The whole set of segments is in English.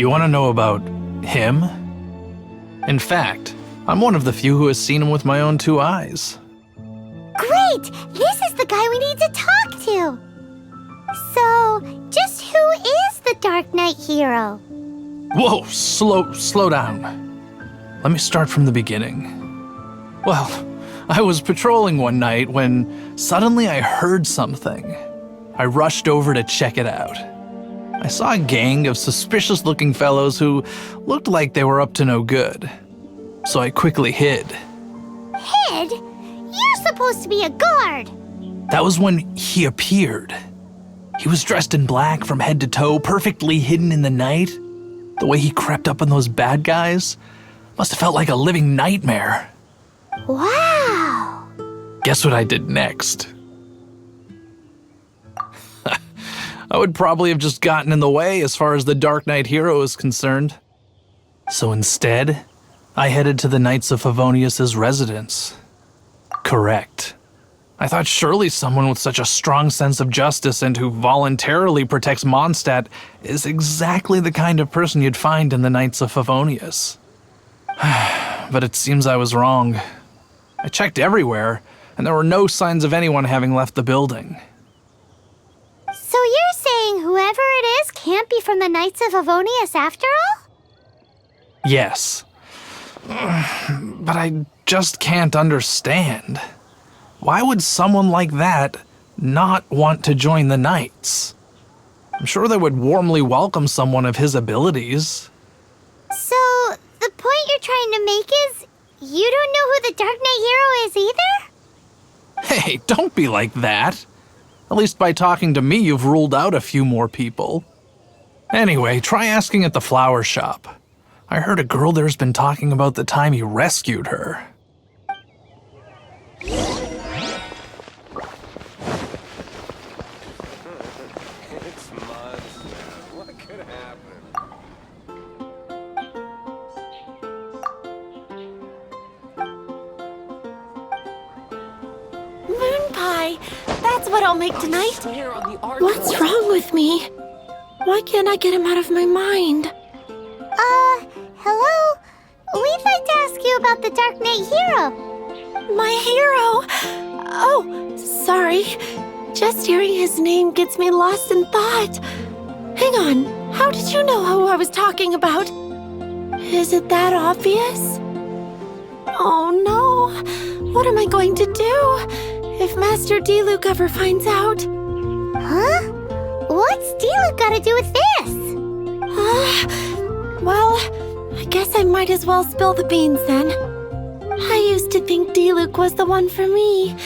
You want to know about him? In fact, I'm one of the few who has seen him with my own 2 eyes. Great! This is the guy we need to talk to! So, just who is the Darknight hero? Whoa, slow down. Let me start from the beginning. Well, I was patrolling one night when suddenly I heard something. I rushed over to check it out. I saw a gang of suspicious-looking fellows who looked like they were up to no good. So I quickly hid. Hid? You're supposed to be a guard! That was when he appeared. He was dressed in black from head to toe, perfectly hidden in the night. The way he crept up on those bad guys must have felt like a living nightmare. Wow! Guess what I did next? I would probably have just gotten in the way as far as the Darknight hero is concerned. So instead, I headed to the Knights of Favonius' residence. Correct. I thought surely someone with such a strong sense of justice and who voluntarily protects Mondstadt is exactly the kind of person you'd find in the Knights of Favonius. But it seems I was wrong. I checked everywhere, and there were no signs of anyone having left the building. So you're saying whoever it is can't be from the Knights of Favonius after all? Yes. But I just can't understand. Why would someone like that not want to join the Knights? I'm sure they would warmly welcome someone of his abilities. So, the point you're trying to make is you don't know who the Darknight hero is either? Hey, don't be like that. At least by talking to me, you've ruled out a few more people. Anyway, try asking at the flower shop. I heard a girl there's been talking about the time he rescued her. Moon pie! That's what I'll make tonight! Here on the art What's wrong with me? Why can't I get him out of my mind? Hello? We'd like to ask you about the Darknight hero. My hero! Oh, sorry. Just hearing his name gets me lost in thought. Hang on, how did you know who I was talking about? Is it that obvious? Oh no, what am I going to do if Master D-Luke ever finds out? Huh? What's D-Luke got to do with this? Well, I guess I might as well spill the beans then. I used to think D-Luke was the one for me.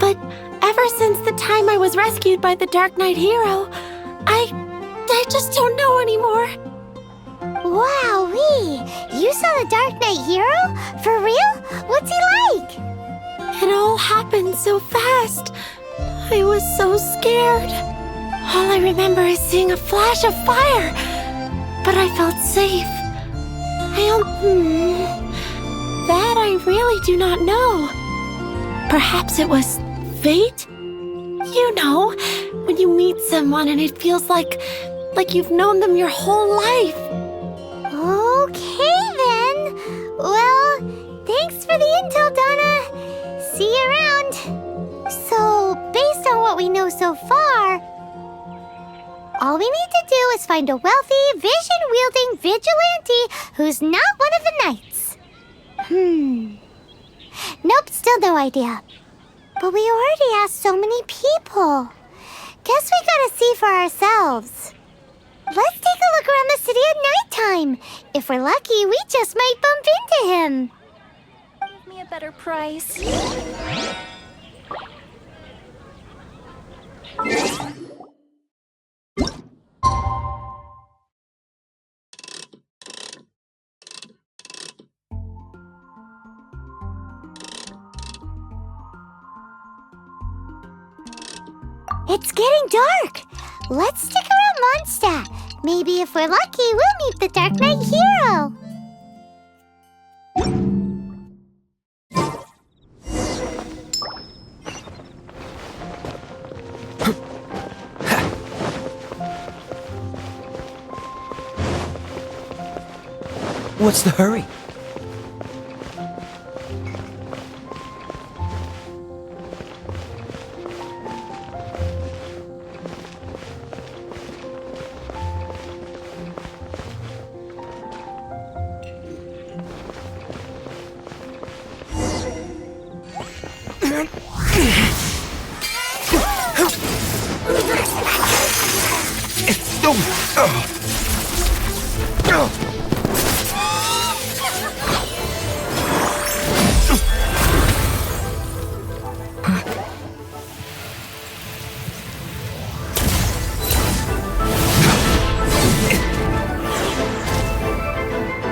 But ever since the time I was rescued by the Darknight hero, I just don't know anymore. Wowee! You saw the Darknight hero? For real? What's he like? It all happened so fast. I was so scared. All I remember is seeing a flash of fire. But I felt safe. That I really do not know. Perhaps it was fate? You know, when you meet someone and it feels like you've known them your whole life. Okay then. Well, thanks for the intel, Donna. See you around. So, based on what we know so far, all we need to do is find a wealthy, vision-wielding vigilante who's not one of the knights. Nope, still no idea. But we already asked so many people. Guess we gotta see for ourselves. Let's take a look around the city at nighttime. If we're lucky, we just might bump into him. Give me a better price. It's getting dark. Let's stick around Mondstadt. Maybe if we're lucky, we'll meet the Darknight hero. What's the hurry?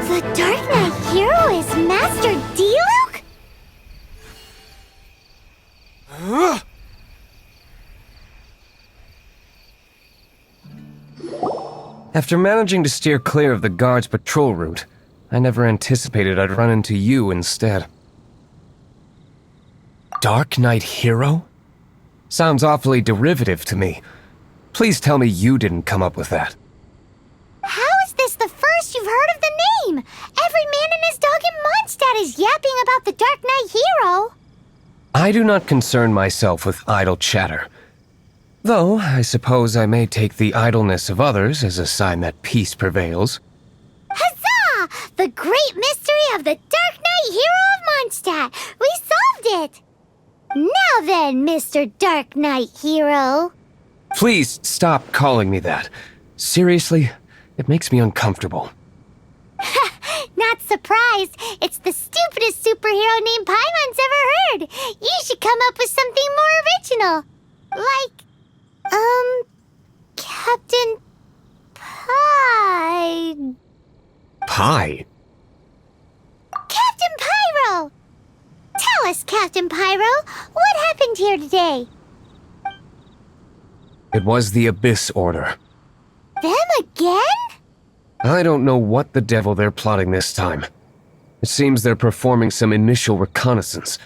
The Darknight hero is Master Diluc? After managing to steer clear of the guard's patrol route, I never anticipated I'd run into you instead. Darknight hero? Sounds awfully derivative to me. Please tell me you didn't come up with that. How is this the first you've heard of the name? Every man and his dog in Mondstadt is yapping about the Darknight hero. I do not concern myself with idle chatter. Though, I suppose I may take the idleness of others as a sign that peace prevails. Huzzah! The great mystery of the Darknight hero of Mondstadt! We solved it! Now then, Mr. Darknight hero. Please stop calling me that. Seriously, it makes me uncomfortable. Not surprised. It's the stupidest superhero name Paimon's ever heard. You should come up with something more original. Like, Captain Pie. Pie? Captain Pyro! Tell us, Captain Pyro, what happened here today? It was the Abyss Order. Them again? I don't know what the devil they're plotting this time. It seems they're performing some initial reconnaissance.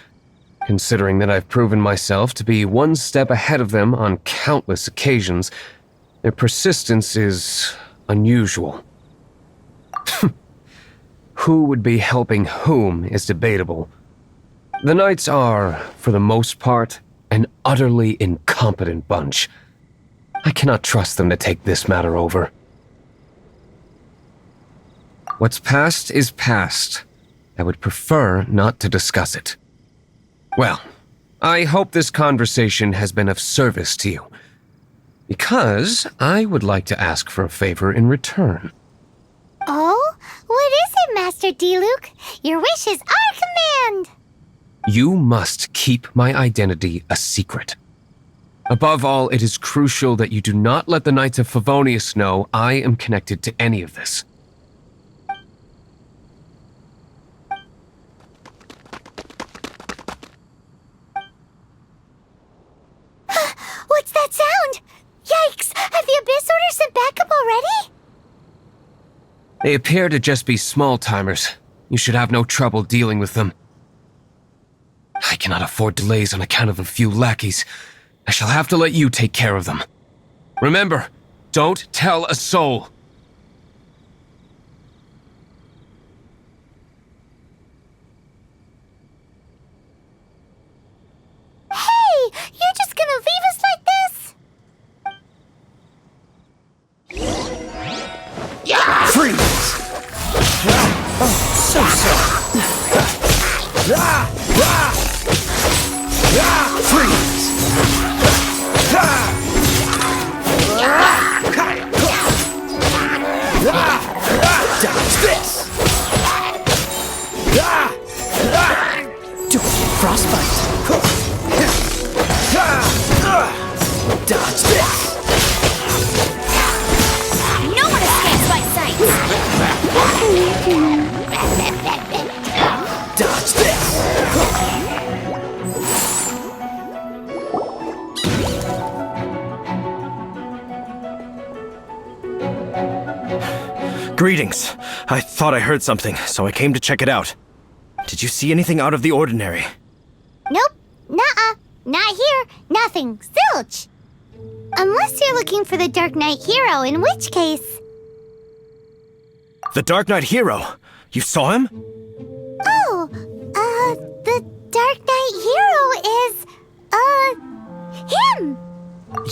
Considering that I've proven myself to be one step ahead of them on countless occasions, their persistence is unusual. Who would be helping whom is debatable. The Knights are, for the most part, an utterly incompetent bunch. I cannot trust them to take this matter over. What's past is past. I would prefer not to discuss it. Well, I hope this conversation has been of service to you. Because I would like to ask for a favor in return. Oh? What is it, Master Diluc? Your wish is our command! You must keep my identity a secret. Above all, it is crucial that you do not let the Knights of Favonius know I am connected to any of this. What's that sound? Yikes! Have the Abyss Order sent backup already? They appear to just be small-timers. You should have no trouble dealing with them. I cannot afford delays on account of a few lackeys. I shall have to let you take care of them. Remember, don't tell a soul. Hey! You're just gonna leave us like this? Freeze! So sorry. Freeze! Dodge this! Frostbite! Dodge this! No one escapes my sight! Dodge this! Greetings. I thought I heard something, so I came to check it out. Did you see anything out of the ordinary? Nope. Nuh-uh. Not here. Nothing. Zilch. Unless you're looking for the Darknight hero, in which case... The Darknight hero? You saw him? Oh, the Dark Knight hero is, him!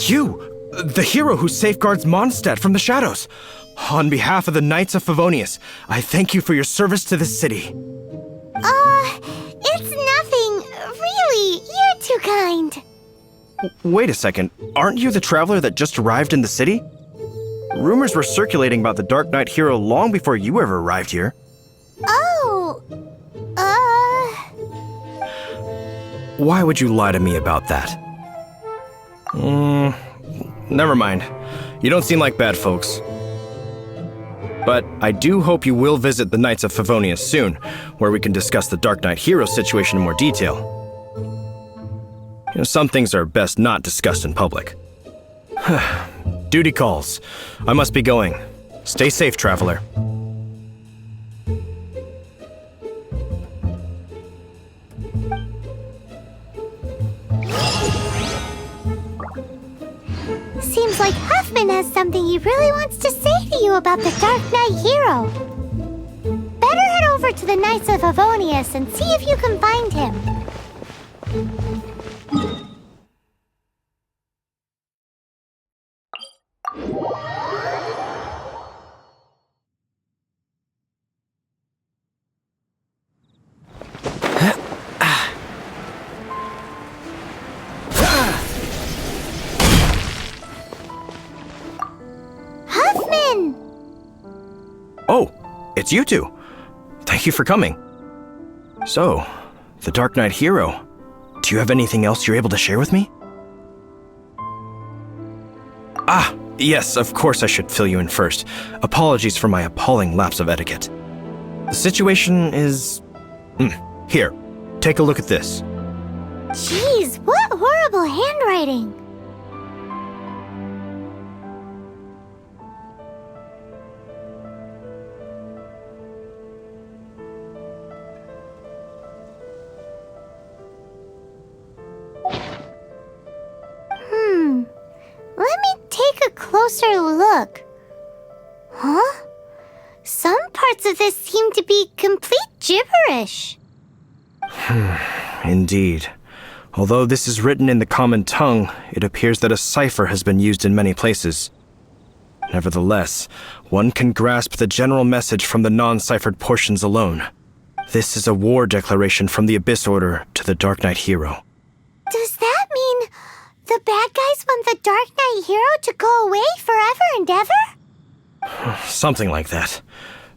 You! The hero who safeguards Mondstadt from the shadows. On behalf of the Knights of Favonius, I thank you for your service to this city. It's nothing. Really, you're too kind. Wait a second, aren't you the traveler that just arrived in the city? Rumors were circulating about the Dark Knight hero long before you ever arrived here. Oh, Why would you lie to me about that? Never mind. You don't seem like bad folks. But I do hope you will visit the Knights of Favonius soon, where we can discuss the Dark Knight hero situation in more detail. You know, some things are best not discussed in public. Duty calls. I must be going. Stay safe, traveler. seems like Huffman has something he really wants to say to you about the Dark Knight hero. Better head over to the Knights of Favonius and see if you can find him. Huffman! Oh, it's you two. Thank you for coming. So, the Dark Knight hero. Do you have anything else you're able to share with me? Ah, yes, of course I should fill you in first. Apologies for my appalling lapse of etiquette. The situation is... Here, take a look at this. Jeez, what horrible handwriting! Let me take a closer look. Huh? Some parts of this seem to be complete gibberish. Indeed. Although this is written in the common tongue, it appears that a cipher has been used in many places. Nevertheless, one can grasp the general message from the non-ciphered portions alone. This is a war declaration from the Abyss Order to the Dark Knight hero. Does that mean the bad guys want the Dark Knight hero to go away forever and ever? Something like that.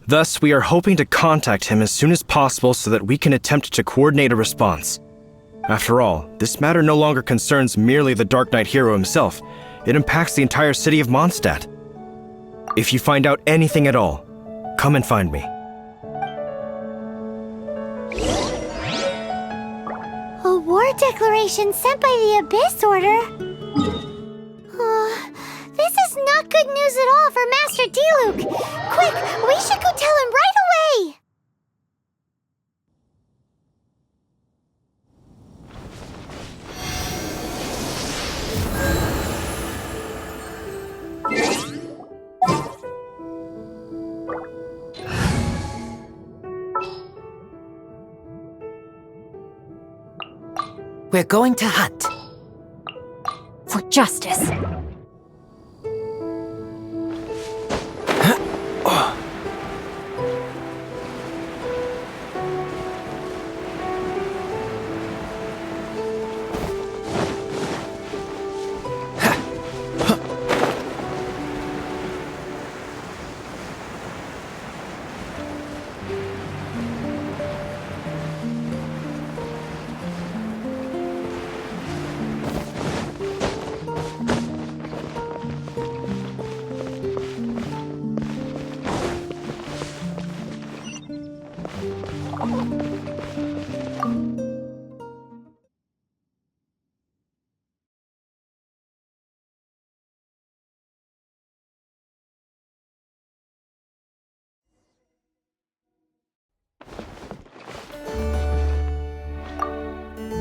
Thus, we are hoping to contact him as soon as possible so that we can attempt to coordinate a response. After all, this matter no longer concerns merely the Dark Knight hero himself. It impacts the entire city of Mondstadt. If you find out anything at all, come and find me. A war declaration sent by the Abyss Order? This is not good news at all for Master Diluc. Quick, we should go tell him right away! We're going to hunt. For justice.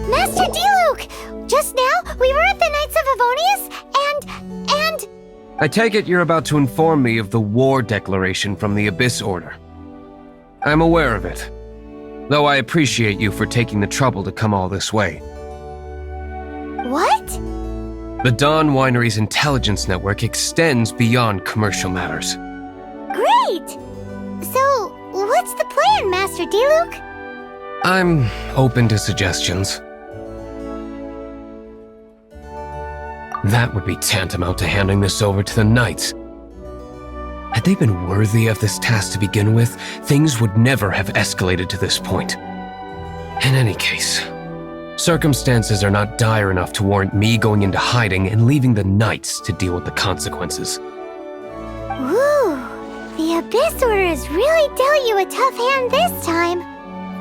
Master Diluc! Just now, we were at the Knights of Favonius, and... I take it you're about to inform me of the war declaration from the Abyss Order. I'm aware of it. Though I appreciate you for taking the trouble to come all this way. What? The Dawn Winery's intelligence network extends beyond commercial matters. Great! So, what's the plan, Master D-Luke? I'm open to suggestions. That would be tantamount to handing this over to the Knights. Had they been worthy of this task to begin with, things would never have escalated to this point. In any case, circumstances are not dire enough to warrant me going into hiding and leaving the Knights to deal with the consequences. Woo! The Abyss Order has really dealt you a tough hand this time.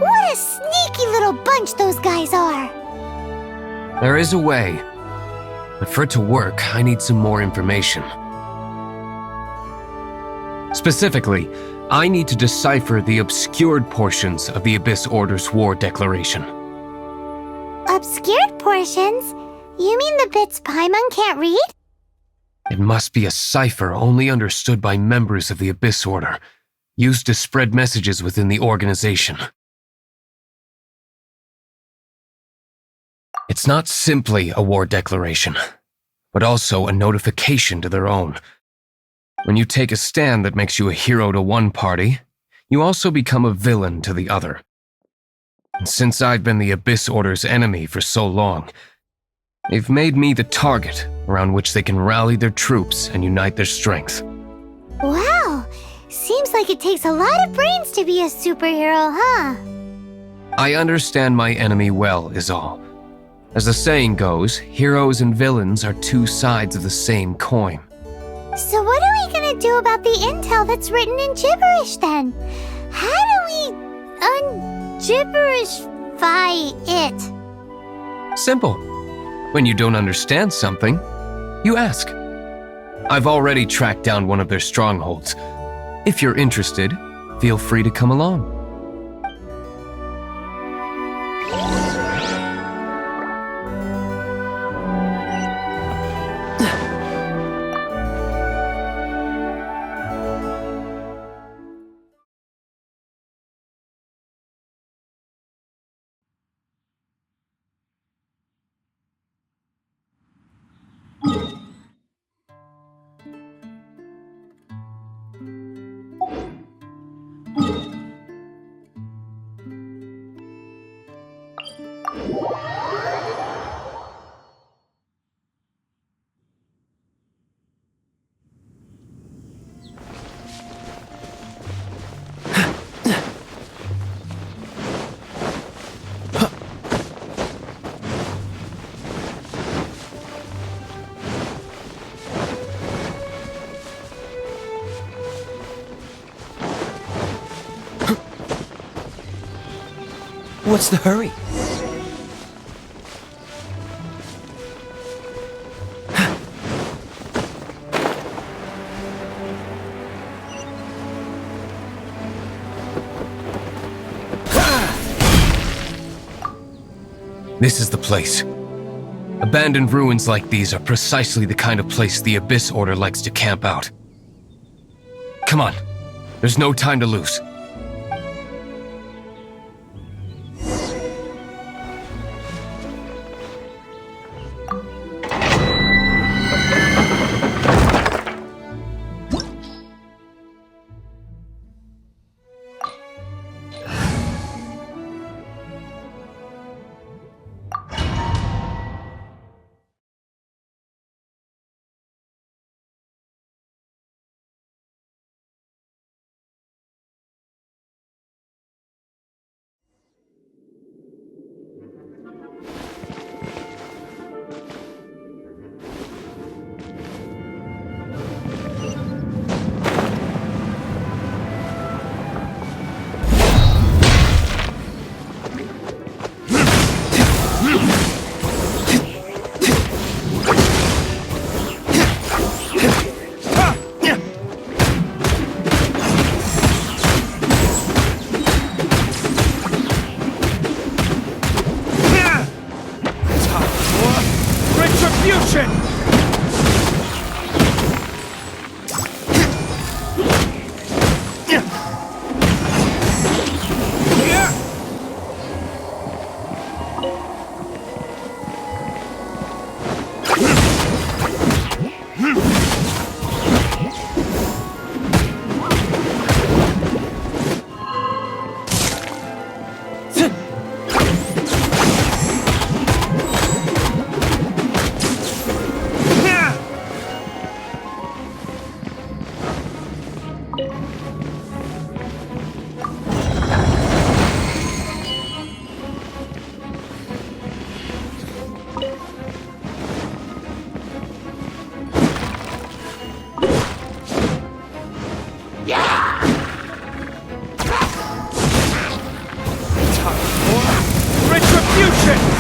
What a sneaky little bunch those guys are! There is a way, but for it to work, I need some more information. Specifically, I need to decipher the obscured portions of the Abyss Order's war declaration. Obscured portions? You mean the bits Paimon can't read? It must be a cipher only understood by members of the Abyss Order, used to spread messages within the organization. It's not simply a war declaration, but also a notification to their own. When you take a stand that makes you a hero to one party, you also become a villain to the other. And since I've been the Abyss Order's enemy for so long, they've made me the target around which they can rally their troops and unite their strength. Wow! Seems like it takes a lot of brains to be a superhero, huh? I understand my enemy well, is all. As the saying goes, heroes and villains are two sides of the same coin. So what are we gonna do about the intel that's written in gibberish then? How do we un-gibberishify it? Simple. When you don't understand something, you ask. I've already tracked down one of their strongholds. If you're interested, feel free to come along. What's the hurry? This is the place. Abandoned ruins like these are precisely the kind of place the Abyss Order likes to camp out. Come on, there's no time to lose. Retribution!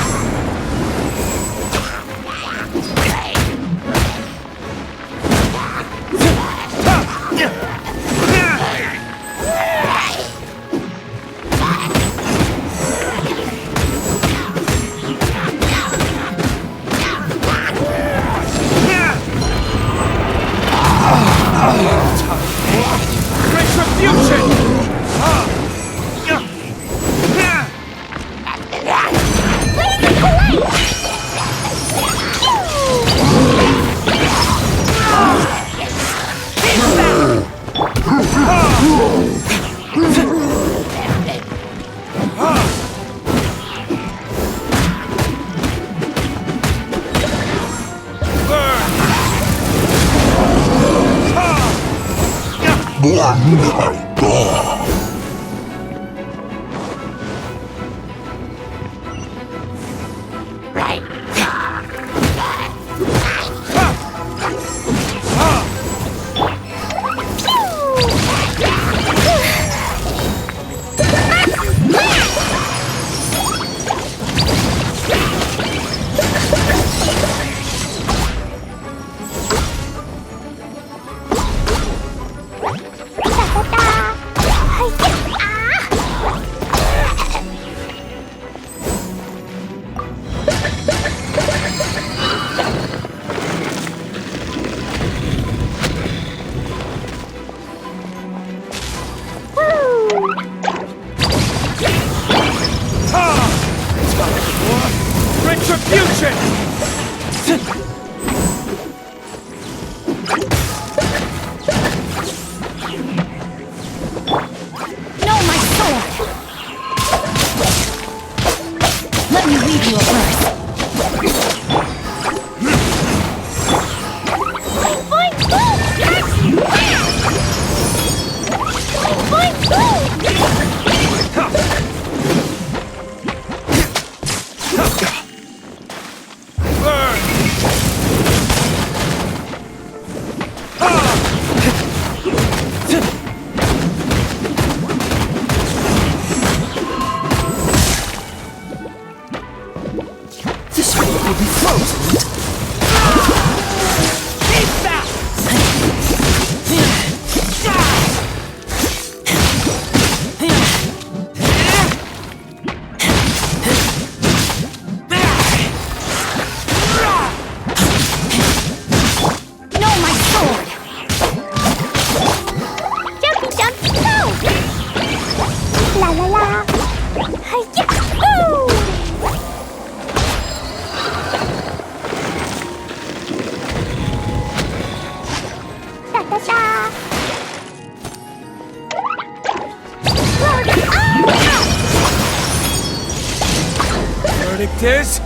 Verdict is...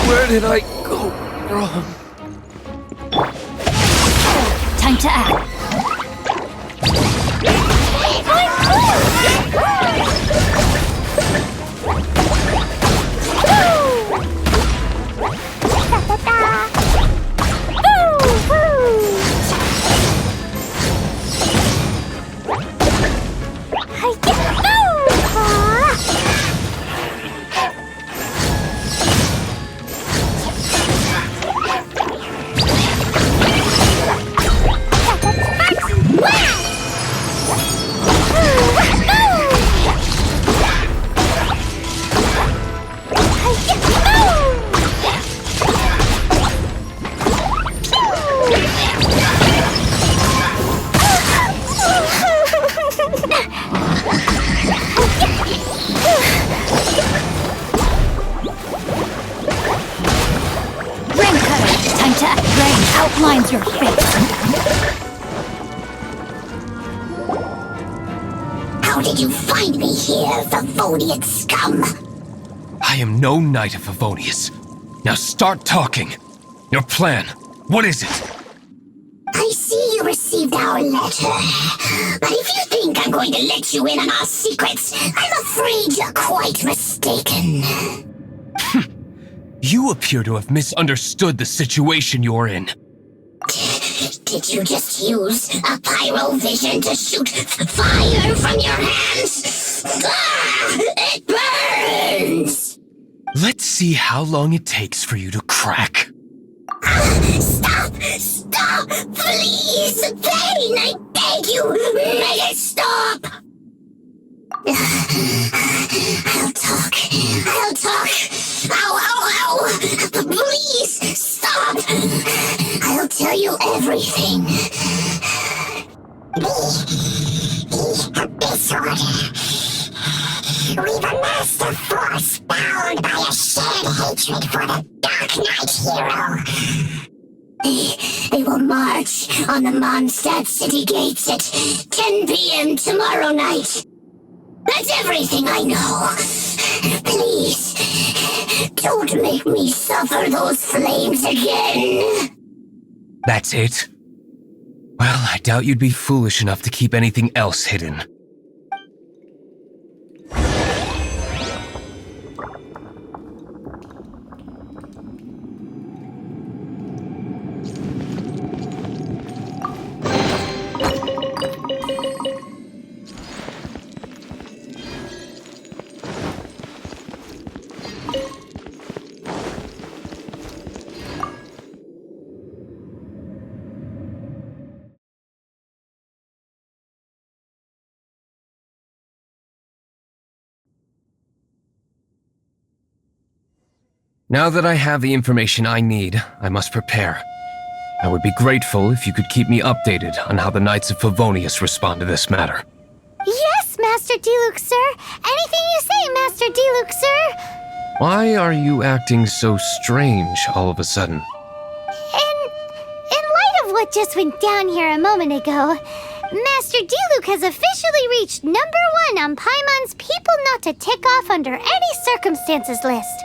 Where did I go wrong? Time to act. Outlines your face. How did you find me here, Favonian scum? I am no knight of Favonius. Now start talking. Your plan, what is it? I see you received received our letter. But if you think I'm going to let you in on our secrets, I'm afraid you're quite mistaken. You appear to have misunderstood the situation you're in. Did you just use a pyrovision to shoot fire from your hands? Ah, it burns! Let's see how long it takes for you to crack. Stop! Stop! Please! Pain! I beg you! Make it stop! I'll talk. I'll talk. Ow, ow, ow! Please! Stop! I'll tell you everything. The Abyss Order. We've amassed a force bound by a shared hatred for the Darknight hero. They will march on the Mondstadt city gates at 10 p.m. tomorrow night. That's everything I know. Please, don't make me suffer those flames again. That's it? Well, I doubt you'd be foolish enough to keep anything else hidden. Now that I have the information I need, I must prepare. I would be grateful if you could keep me updated on how the Knights of Favonius respond to this matter. Yes, Master Diluc, sir. Anything you say, Master Diluc, sir. Why are you acting so strange all of a sudden? In light of what just went down here a moment ago, Master Diluc has officially reached #1 on Paimon's People Not to Tick Off Under Any Circumstances list.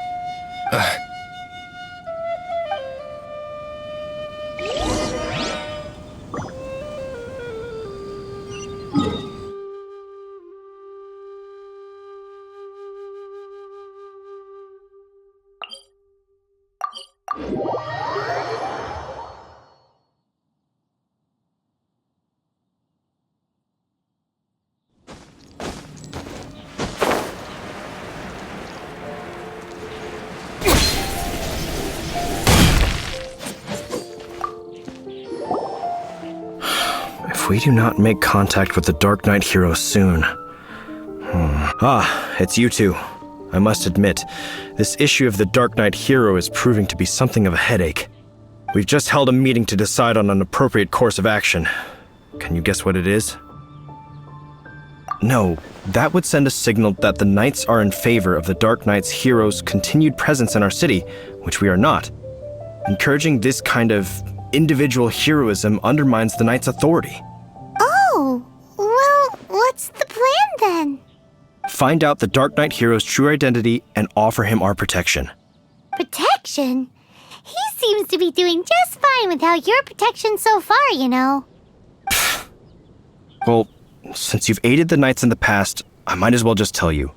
If we do not make contact with the Darknight hero soon... Ah, it's you two. I must admit, this issue of the Darknight hero is proving to be something of a headache. We've just held a meeting to decide on an appropriate course of action. Can you guess what it is? No, that would send a signal that the Knights are in favor of the Darknight's hero's continued presence in our city, which we are not. Encouraging this kind of individual heroism undermines the Knights' authority. Oh, well, what's the plan then? Find out the Darknight hero's true identity and offer him our protection. Protection? He seems to be doing just fine without your protection so far, you know. Well, since you've aided the Knights in the past, I might as well just tell you.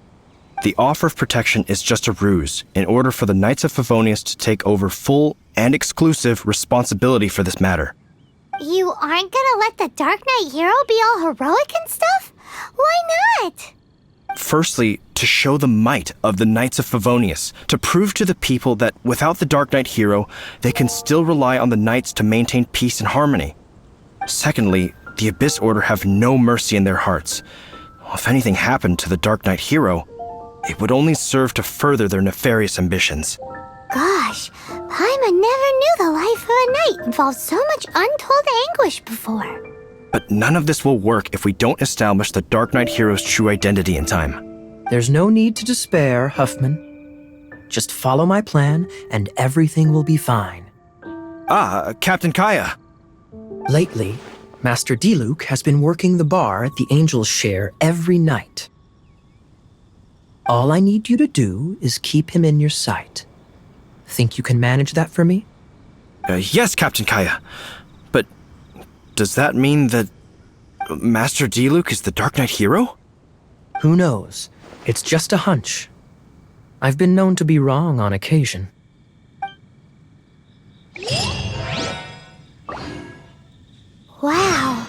The offer of protection is just a ruse in order for the Knights of Favonius to take over full and exclusive responsibility for this matter. You aren't gonna let the Darknight hero be all heroic and stuff? Why not? Firstly, to show the might of the Knights of Favonius, to prove to the people that without the Darknight hero, they can still rely on the Knights to maintain peace and harmony. Secondly, the Abyss Order have no mercy in their hearts. If anything happened to the Darknight hero, it would only serve to further their nefarious ambitions. Gosh, Paimon never knew the life of a knight involved so much untold anguish before. But none of this will work if we don't establish the Darknight hero's true identity in time. There's no need to despair, Huffman. Just follow my plan, and everything will be fine. Ah, Captain Kaya. Lately, Master Diluc has been working the bar at the Angel's Share every night. All I need you to do is keep him in your sight. Think you can manage that for me? Yes, Captain Kaya. But does that mean that Master Diluc is the Darknight hero? Who knows? It's just a hunch. I've been known to be wrong on occasion. Wow.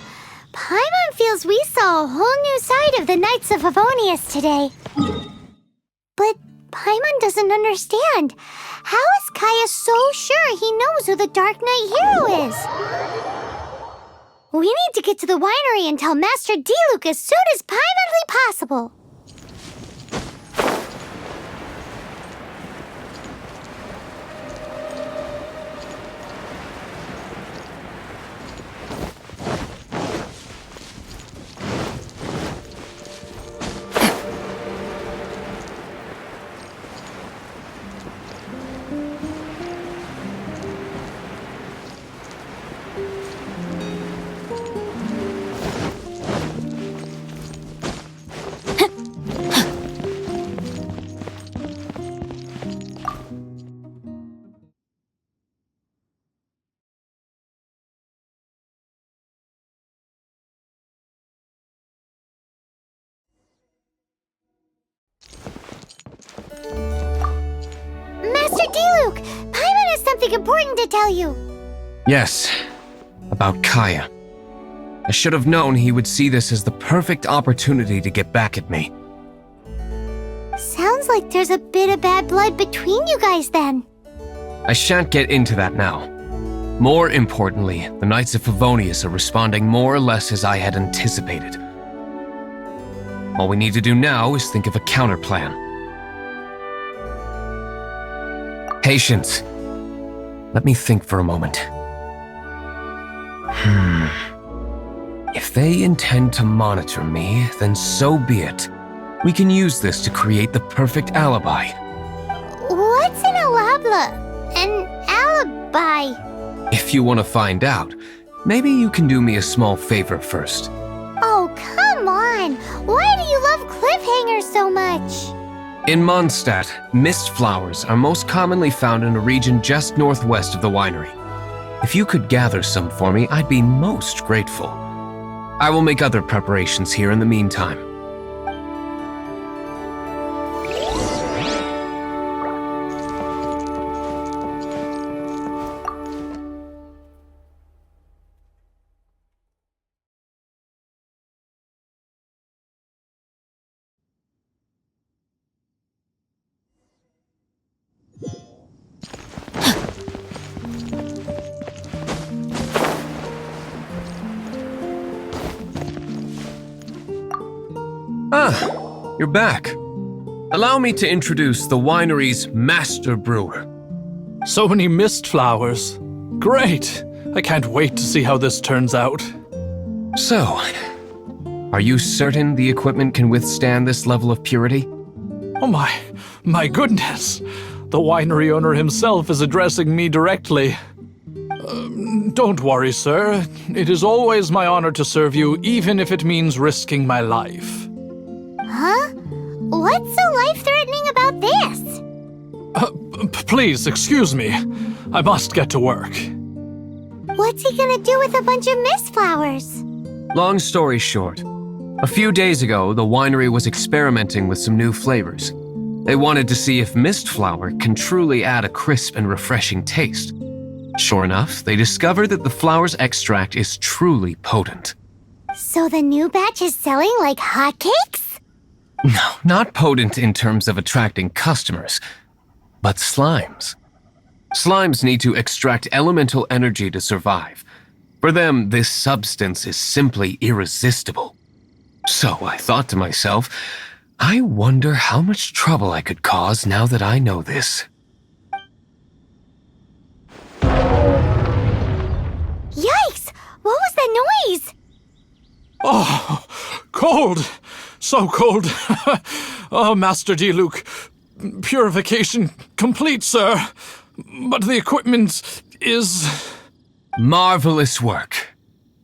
Paimon feels we saw a whole new side of the Knights of Favonius today. But Paimon doesn't understand. How is Kaya so sure he knows who the Darknight hero is? We need to get to the winery and tell Master Diluc as soon as Paimonly possible. Master Diluc, Paimon has something important to tell you. Yes, about Kaya. I should have known he would see this as the perfect opportunity to get back at me. Sounds like there's a bit of bad blood between you guys then. I shan't get into that now. More importantly, the Knights of Favonius are responding more or less as I had anticipated. All we need to do now is think of a counterplan. Patience. Let me think for a moment. If they intend to monitor me, then so be it. We can use this to create the perfect alibi. What's an alabla? An alibi? If you want to find out, maybe you can do me a small favor first. Oh, come on! Why do you love cliffhangers so much? In Mondstadt, mist flowers are most commonly found in a region just northwest of the winery. If you could gather some for me, I'd be most grateful. I will make other preparations here in the meantime. Ah, you're back. Allow me to introduce the winery's master brewer. So many mist flowers. Great! I can't wait to see how this turns out. So, are you certain the equipment can withstand this level of purity? Oh my goodness! The winery owner himself is addressing me directly. Don't worry, sir. It is always my honor to serve you, even if it means risking my life. Huh? What's so life-threatening about this? Please, excuse me. I must get to work. What's he gonna do with a bunch of mist flowers? Long story short, a few days ago, the winery was experimenting with some new flavors. They wanted to see if mist flower can truly add a crisp and refreshing taste. Sure enough, they discovered that the flower's extract is truly potent. So the new batch is selling like hotcakes? No, not potent in terms of attracting customers, but slimes. Slimes need to extract elemental energy to survive. For them, this substance is simply irresistible. So I thought to myself, I wonder how much trouble I could cause now that I know this. Yikes! What was that noise? Oh, cold! So cold. Oh, Master Diluc. Purification complete, sir. But the equipment is... Marvelous work.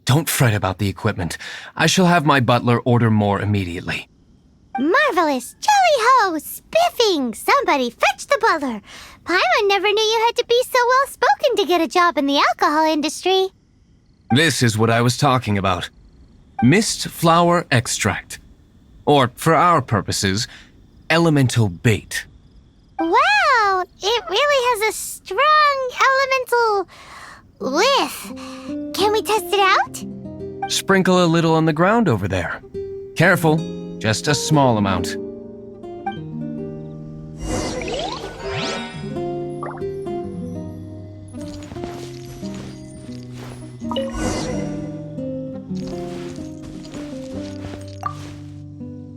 Don't fret about the equipment. I shall have my butler order more immediately. Marvelous! Jolly-ho! Spiffing! Somebody fetch the butler! Paimon never knew you had to be so well-spoken to get a job in the alcohol industry. This is what I was talking about. Mist flower extract. Or, for our purposes, elemental bait. Wow, it really has a strong elemental whiff. Can we test it out? Sprinkle a little on the ground over there. Careful, just a small amount.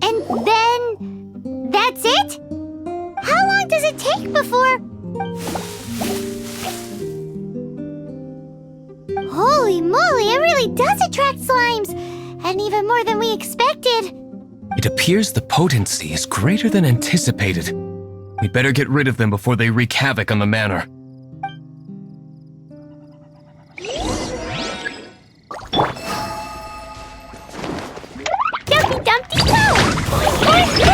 And then that's it? How long does it take before... Holy moly, it really does attract slimes! And even more than we expected. It appears the potency is greater than anticipated. We'd better get rid of them before they wreak havoc on the manor. Dumpty Dumpty Go! Let's go!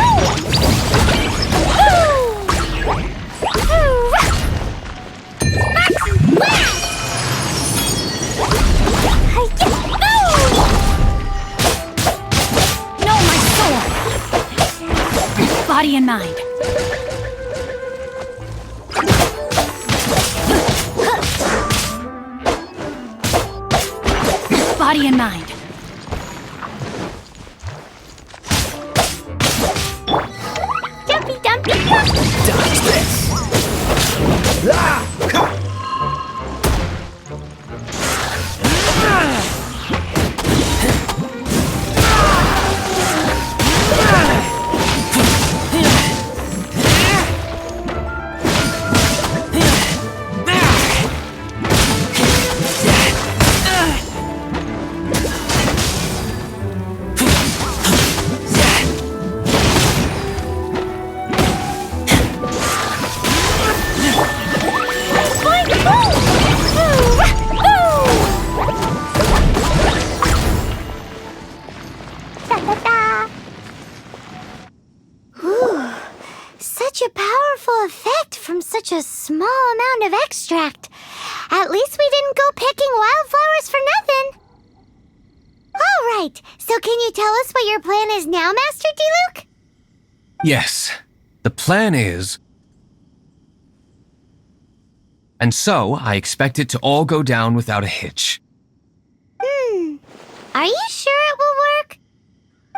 No, my sword! Body and mind. Body and mind. Dumpty Dumpty Go! Dodge this! Ah! Ha! Such a powerful effect from such a small amount of extract. At least we didn't go picking wildflowers for nothing. All right, so can you tell us what your plan is now, Master D-Luke? Yes, the plan is... And so, I expect it to all go down without a hitch. Are you sure it will work?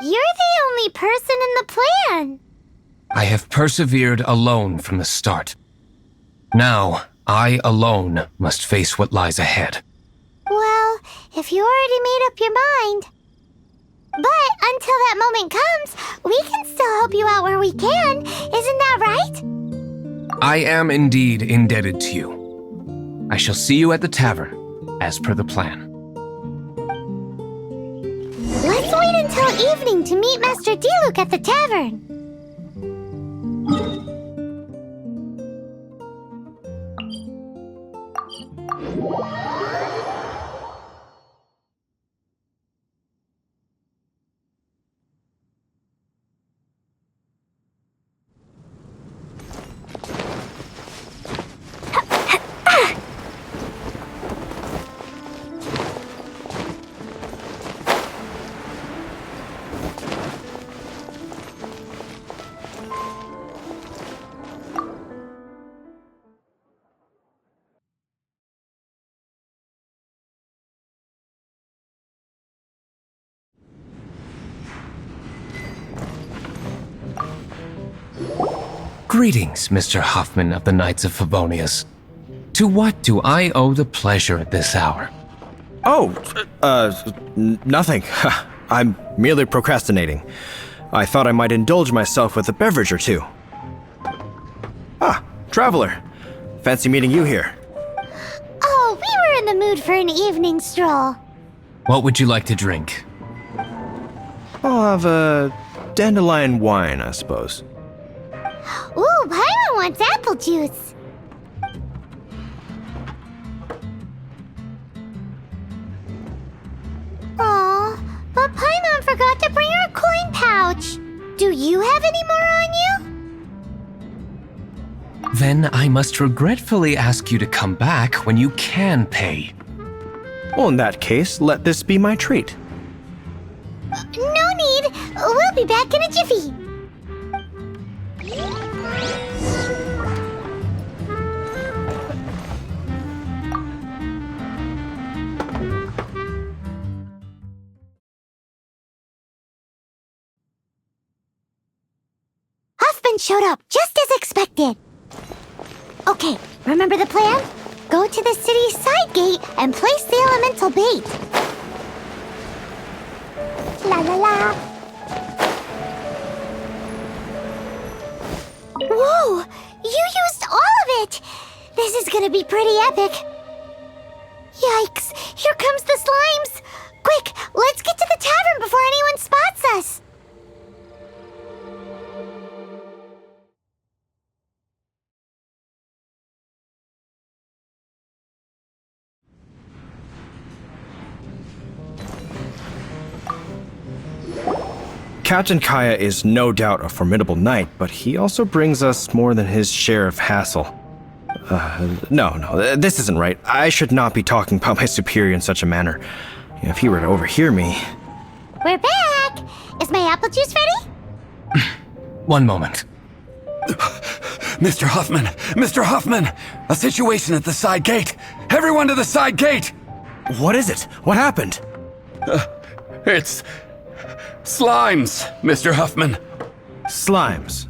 You're the only person in the plan. I have persevered alone from the start. Now, I alone must face what lies ahead. Well, if you already made up your mind. But until that moment comes, we can still help you out where we can. Isn't that right? I am indeed indebted to you. I shall see you at the tavern, as per the plan. Let's wait until evening to meet Master D-Luke at the tavern. Greetings, Mr. Hoffman of the Knights of Favonius. To what do I owe the pleasure at this hour? Oh, nothing. I'm merely procrastinating. I thought I might indulge myself with a beverage or two. Ah, traveler. Fancy meeting you here. Oh, we were in the mood for an evening stroll. What would you like to drink? I'll have a dandelion wine, I suppose. Ooh, Paimon wants apple juice. Aw, but Paimon forgot to bring her coin pouch. Do you have any more on you? Then I must regretfully ask you to come back when you can pay. Well, in that case, let this be my treat. No need. We'll be back in a jiffy. Huffman showed up just as expected. Okay, remember the plan? Go to the city's side gate and place the elemental bait. La la la. Whoa! You used all of it! This is gonna be pretty epic. Yikes! Here comes the slimes! Quick, let's get to the tavern before anyone spots us! Captain Kaya is no doubt a formidable knight, but he also brings us more than his share of hassle. No, this isn't right. I should not be talking about my superior in such a manner. If he were to overhear me... We're back! Is my apple juice ready? One moment. Mr. Huffman! Mr. Huffman! A situation at the side gate! Everyone to the side gate! What is it? What happened? It's... slimes, Mr. Huffman. Slimes.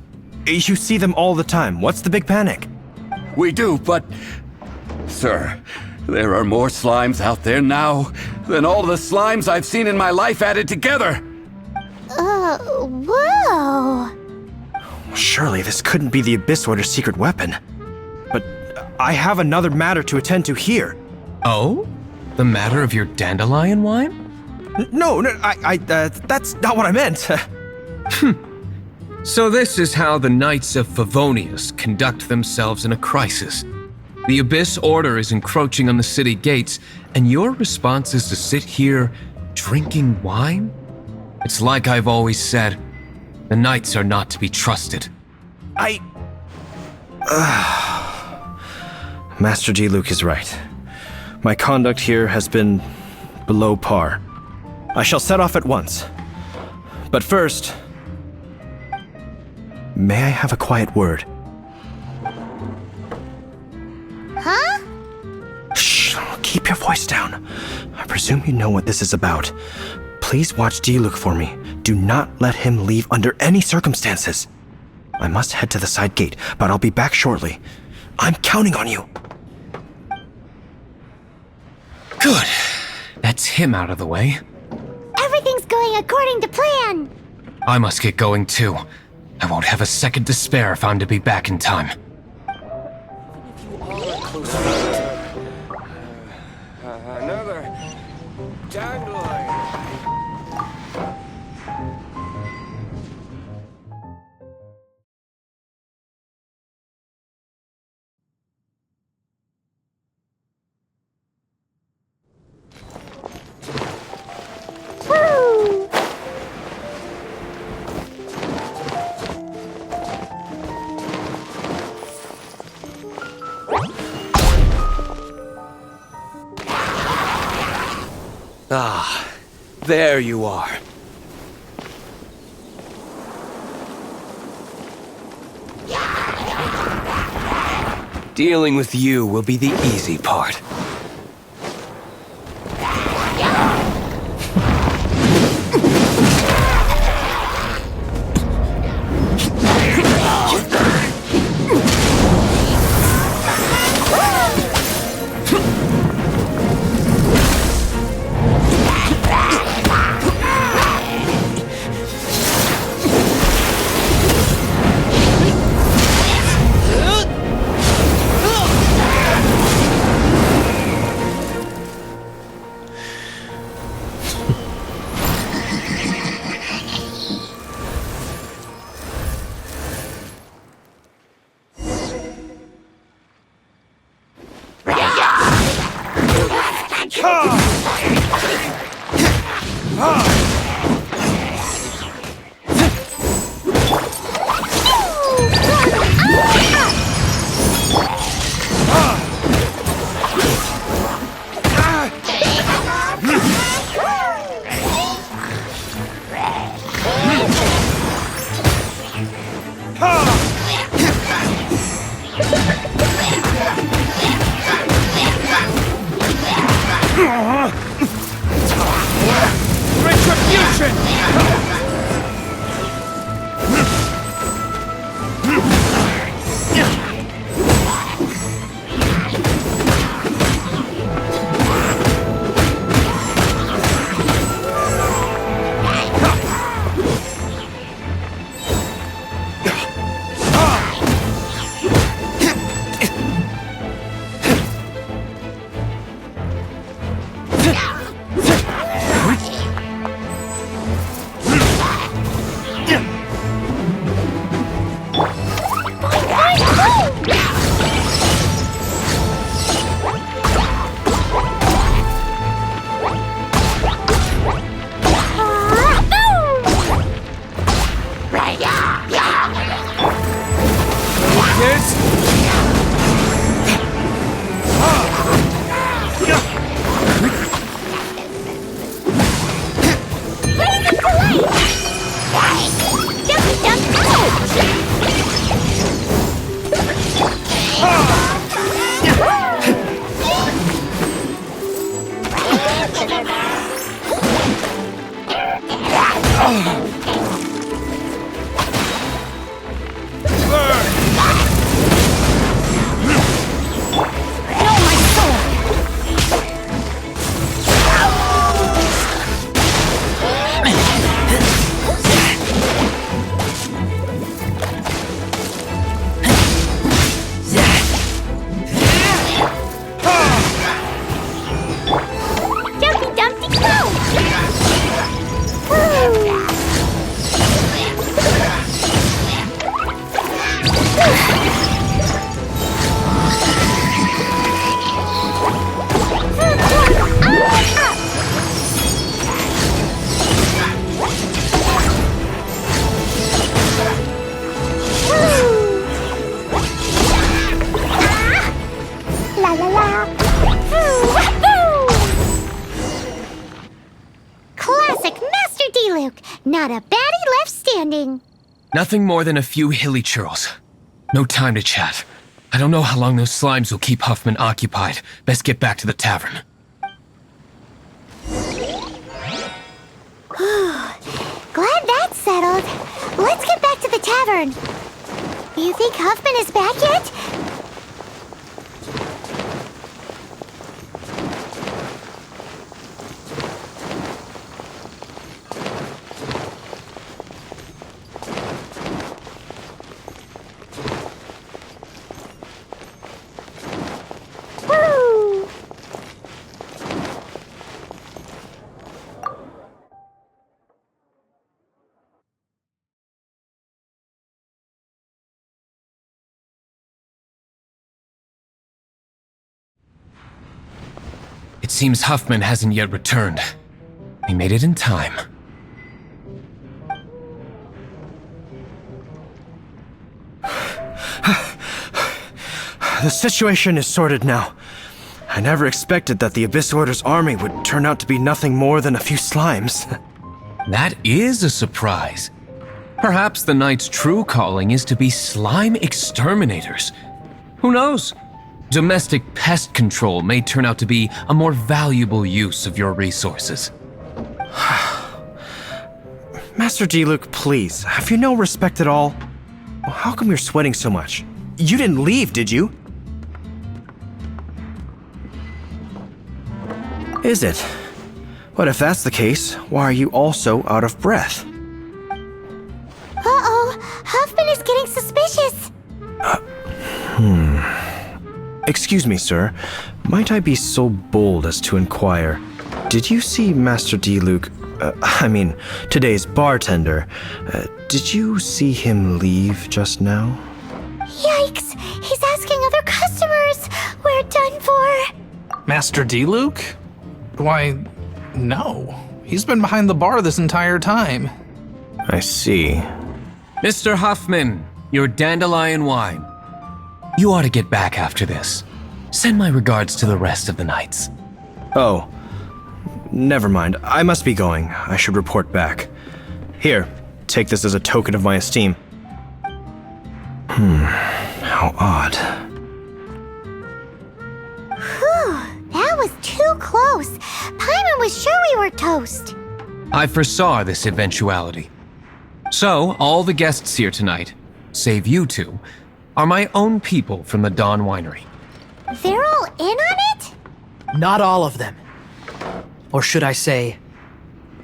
You see them all the time. What's the big panic? We do, but... Sir, there are more slimes out there now than all the slimes I've seen in my life added together! Whoa! Surely this couldn't be the Abyss Order's secret weapon. But I have another matter to attend to here. Oh? The matter of your dandelion wine? No, that's not what I meant. So this is how the Knights of Favonius conduct themselves in a crisis. The Abyss Order is encroaching on the city gates, and your response is to sit here drinking wine? It's like I've always said, the Knights are not to be trusted. Master Diluc is right. My conduct here has been below par. I shall set off at once. But first, may I have a quiet word? Huh? Shh, keep your voice down. I presume you know what this is about. Please watch Diluc for me. Do not let him leave under any circumstances. I must head to the side gate, but I'll be back shortly. I'm counting on you. Good. That's him out of the way. Everything's going according to plan. I must get going too. I won't have a second to spare if I'm to be back in time. Another dandelion. Woo! Ah, there you are. Dealing with you will be the easy part. Not a baddie left standing. Nothing more than a few hilly churls. No time to chat. I don't know how long those slimes will keep Huffman occupied. Best get back to the tavern. Glad that's settled. Let's get back to the tavern. You think Huffman is back yet? It seems Huffman hasn't yet returned. He made it in time. The situation is sorted now. I never expected that the Abyss Order's army would turn out to be nothing more than a few slimes. That is a surprise. Perhaps the Knight's true calling is to be slime exterminators. Who knows? Domestic pest control may turn out to be a more valuable use of your resources. Master D-Luke, please, have you no respect at all? How come you're sweating so much? You didn't leave, did you? Is it? But if that's the case, why are you also out of breath? Uh-oh, Huffman is getting suspicious. Excuse me, sir. Might I be so bold as to inquire, did you see Master D-Luke, today's bartender, did you see him leave just now? Yikes, he's asking other customers. We're done for. Master D-Luke? Why, no. He's been behind the bar this entire time. I see. Mr. Huffman, your dandelion wine. You ought to get back after this. Send my regards to the rest of the knights. Oh, never mind. I must be going. I should report back. Here, take this as a token of my esteem. How odd. Whew, that was too close. Paimon was sure we were toast. I foresaw this eventuality. So, all the guests here tonight, save you two, are my own people from the Dawn Winery. They're all in on it? Not all of them. Or should I say,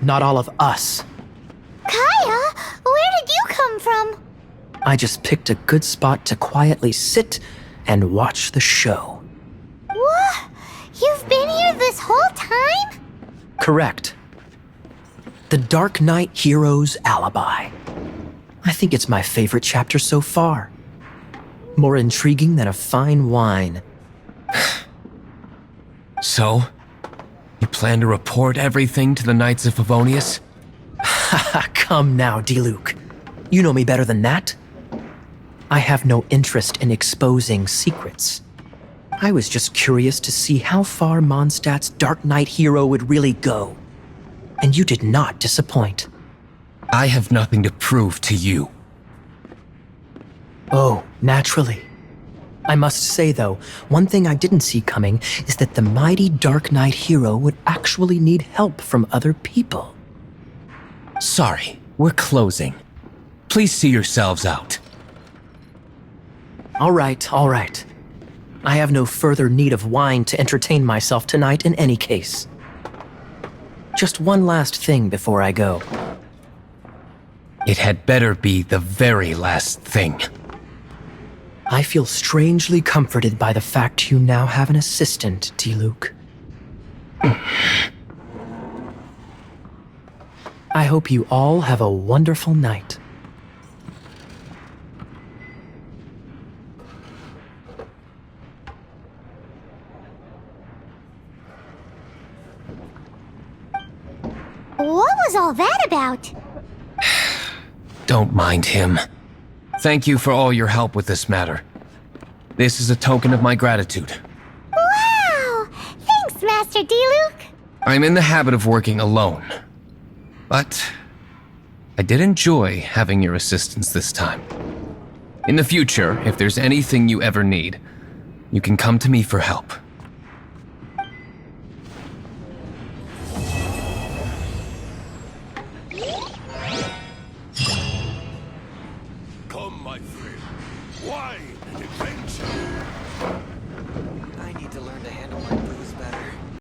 not all of us. Kaya, where did you come from? I just picked a good spot to quietly sit and watch the show. What? You've been here this whole time? Correct. The Darknight hero's alibi. I think it's my favorite chapter so far. More intriguing than a fine wine. So, you plan to report everything to the Knights of Favonius? Come now, Diluc. You know me better than that. I have no interest in exposing secrets. I was just curious to see how far Mondstadt's Darknight hero would really go. And you did not disappoint. I have nothing to prove to you. Oh, naturally. I must say, though, one thing I didn't see coming is that the mighty Darknight hero would actually need help from other people. Sorry, we're closing. Please see yourselves out. All right. I have no further need of wine to entertain myself tonight in any case. Just one last thing before I go. It had better be the very last thing. I feel strangely comforted by the fact you now have an assistant, Diluc. I hope you all have a wonderful night. What was all that about? Don't mind him. Thank you for all your help with this matter. This is a token of my gratitude. Wow! Thanks, Master Diluc. I'm in the habit of working alone. But I did enjoy having your assistance this time. In the future, if there's anything you ever need, you can come to me for help.